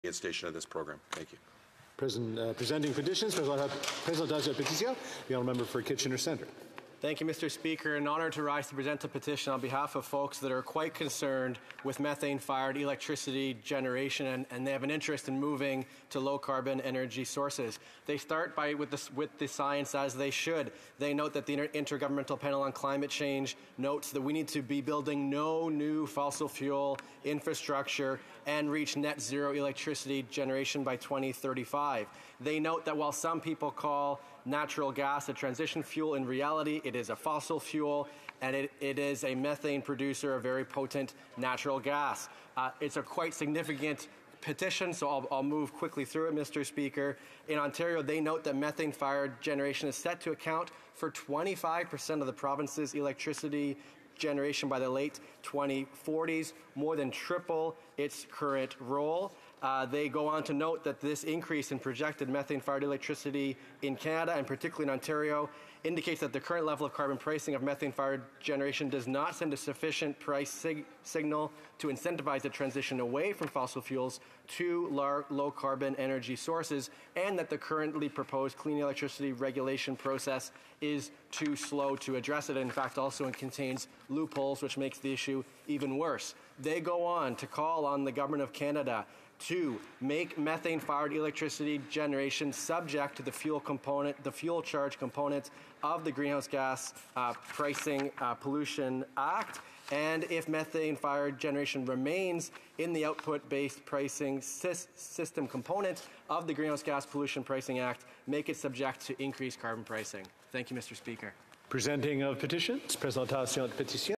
reinstatation of this program. Thank you. Presenting petitions, Présentation de pétition, the honourable member for Kitchener Centre. Thank you, Mr. Speaker. An honour to rise to present a petition on behalf of folks that are quite concerned with methane-fired electricity generation, and they have an interest in moving to low-carbon energy sources. They start with the science, as they should. They note that the Intergovernmental Panel on Climate Change notes that we need to be building no new fossil fuel infrastructure and reach net zero electricity generation by 2035. They note that while some people call natural gas a transition fuel, in reality it is a fossil fuel, and it is a methane producer, a very potent natural gas. It's a quite significant petition, so I'll move quickly through it, Mr. Speaker. In Ontario, they note that methane-fired generation is set to account for 25% of the province's electricity generation by the late 2040s, more than triple its current role. They go on to note that this increase in projected methane-fired electricity in Canada, and particularly in Ontario, indicates that the current level of carbon pricing of methane-fired generation does not send a sufficient price signal to incentivize the transition away from fossil fuels to low-carbon energy sources, and that the currently proposed clean electricity regulation process is too slow to address it. In fact, also it contains loopholes, which makes the issue even worse. They go on to call on the Government of Canada to make methane-fired electricity generation subject to the fuel charge component of the Greenhouse Gas Pricing Pollution Act. And if methane-fired generation remains in the output-based pricing system component of the Greenhouse Gas Pollution Pricing Act, make it subject to increased carbon pricing. Thank you, Mr. Speaker. Presenting of petitions, Présentation de pétition.